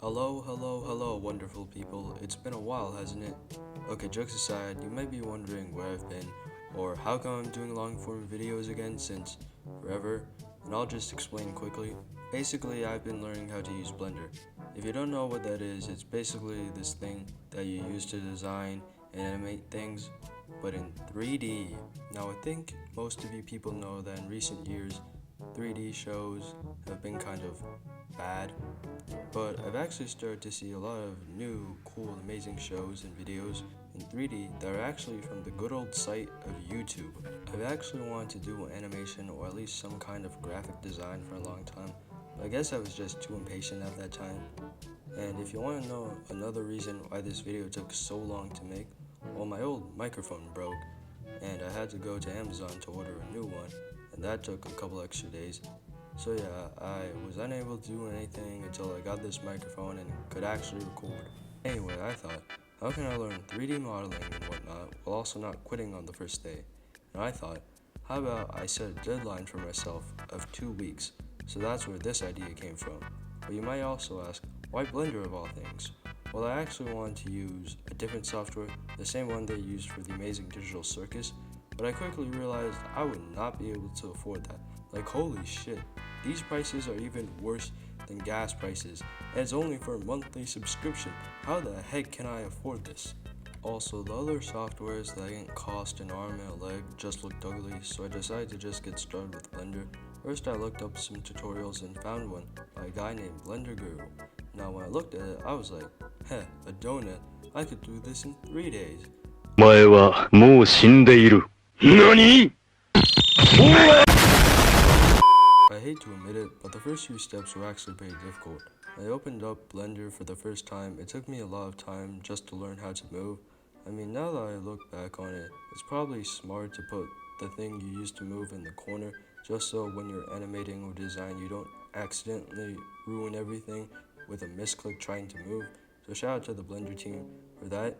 Hello, wonderful people. It's been a while, hasn't it? Okay, jokes aside, you might be wondering where I've been, or how come I'm doing long form videos again since forever, and I'll just explain quickly. Basically, I've been learning how to use Blender. If you don't know what that is, it's basically this thing that you use to design and animate things, but in 3D. Now, I think most of you people know that in recent years, 3D shows have been kind of bad, but I've actually started to see a lot of new, cool, amazing shows and videos in 3D that are actually from the good old site of YouTube. I've actually wanted to do animation or at least some kind of graphic design for a long time, but I guess I was just too impatient at that time. And if you want to know another reason why this video took so long to make, well, my old microphone broke, and I had to go to Amazon to order a new one, and that took a couple extra days. So yeah, I was unable to do anything until I got this microphone and could actually record. Anyway, I thought, how can I learn 3D modeling and whatnot while also not quitting on the first day? And I thought, how about I set a deadline for myself of 2 weeks? So that's where this idea came from. But you might also ask, why Blender of all things? Well, I actually wanted to use a different software, the same one they used for the Amazing Digital Circus, but I quickly realized I would not be able to afford that. Like, holy shit, these prices are even worse than gas prices, and it's only for a monthly subscription. How the heck can I afford this? Also, the other softwares that didn't cost an arm and a leg just looked ugly, so I decided to just get started with Blender. First, I looked up some tutorials and found one by a guy named Blender Guru. Now, when I looked at it, I was like, heh, a donut. I could do this in 3 days. お前はもう死んでいる。何？ I hate to admit it, but the first few steps were actually pretty difficult. When I opened up Blender for the first time, it took me a lot of time just to learn how to move. I mean, now that I look back on it, it's probably smart to put the thing you used to move in the corner, just so when you're animating or design, you don't accidentally ruin everything with a misclick trying to move. So shout out to the Blender team for that.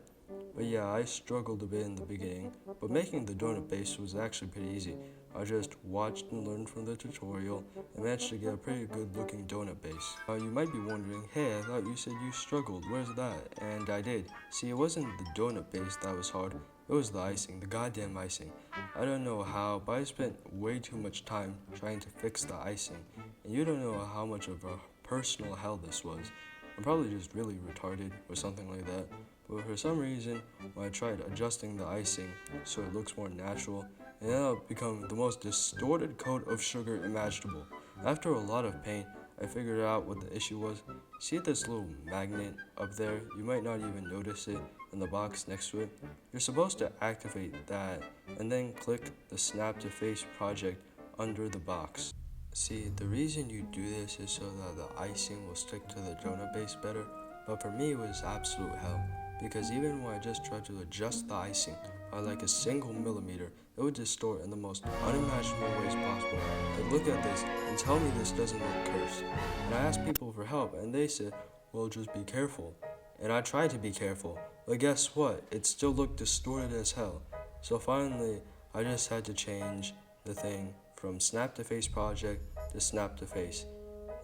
But yeah, I struggled a bit in the beginning, but making the donut base was actually pretty easy. I just watched and learned from the tutorial and managed to get a pretty good looking donut base. Now you might be wondering, hey, I thought you said you struggled, where's that? And I did. See, it wasn't the donut base that was hard, it was the icing, the goddamn icing. I don't know how, but I spent way too much time trying to fix the icing, and you don't know how much of a personal hell this was. I'm probably just really retarded or something like that, but for some reason, when I tried adjusting the icing so it looks more natural, it ended up becoming the most distorted coat of sugar imaginable. After a lot of pain, I figured out what the issue was. See this little magnet up there? You might not even notice it in the box next to it. You're supposed to activate that and then click the Snap to Face project under the box. See, the reason you do this is so that the icing will stick to the donut base better, but for me it was absolute hell, because even when I just tried to adjust the icing by like a single millimeter, it would distort in the most unimaginable ways possible. Like, look at this and tell me this doesn't look cursed. And I asked people for help and they said, well, just be careful. And I tried to be careful, but guess what? It still looked distorted as hell. So finally, I just had to change the thing from Snap to Face project to Snap to Face,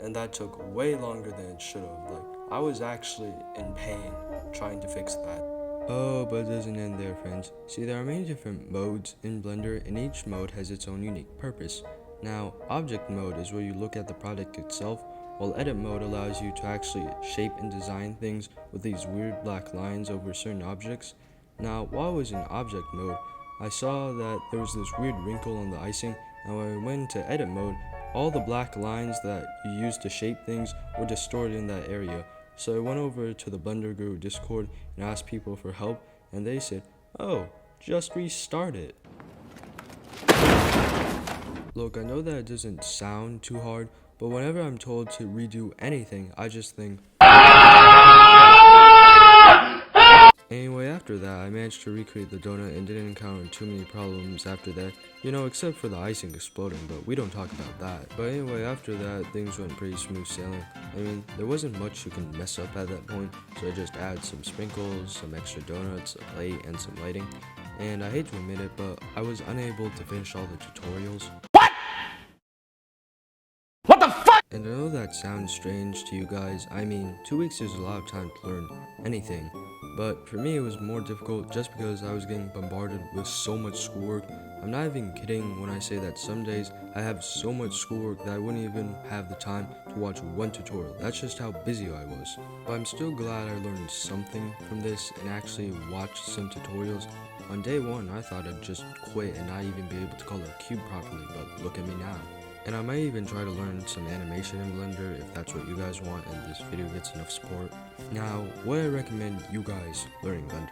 and that took way longer than it should have. Like, I was actually in pain trying to fix that. Oh, but it doesn't end there, friends. See, there are many different modes in Blender, and each mode has its own unique purpose. Now, object mode is where you look at the product itself, while edit mode allows you to actually shape and design things with these weird black lines over certain objects. Now, while I was in object mode, I saw that there was this weird wrinkle on the icing, and when I went into edit mode, all the black lines that you use to shape things were distorted in that area. So I went over to the Blender Guru Discord and asked people for help, and they said, oh, just restart it. Look, I know that it doesn't sound too hard, but whenever I'm told to redo anything, I just think. Anyway, after that, I managed to recreate the donut and didn't encounter too many problems after that, except for the icing exploding, but we don't talk about that. But anyway, after that, things went pretty smooth sailing. I mean, there wasn't much you can mess up at that point, so I just added some sprinkles, some extra donuts, a plate, and some lighting. And I hate to admit it, but I was unable to finish all the tutorials. And I know that sounds strange to you guys. I mean, 2 weeks is a lot of time to learn anything. But for me, it was more difficult just because I was getting bombarded with so much schoolwork. I'm not even kidding when I say that some days I have so much schoolwork that I wouldn't even have the time to watch one tutorial. That's just how busy I was. But I'm still glad I learned something from this and actually watched some tutorials. On day one, I thought I'd just quit and not even be able to color a cube properly, but look at me now. And I might even try to learn some animation in Blender if that's what you guys want and this video gets enough support. Now, would I recommend you guys learning Blender?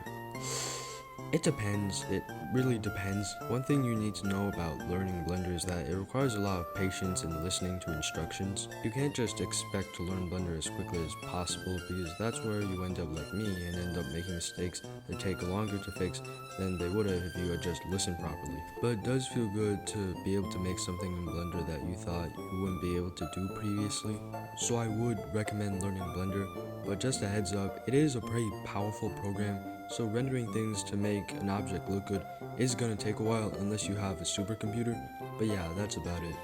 It depends. It really depends. One thing you need to know about learning Blender is that it requires a lot of patience and listening to instructions. You can't just expect to learn Blender as quickly as possible because that's where you end up like me and end up making mistakes that take longer to fix than they would have if you had just listened properly. But it does feel good to be able to make something in Blender that you thought you wouldn't be able to do previously. So I would recommend learning Blender, but just a heads up, it is a pretty powerful program. So rendering things to make an object look good is gonna take a while unless you have a supercomputer, but yeah, that's about it.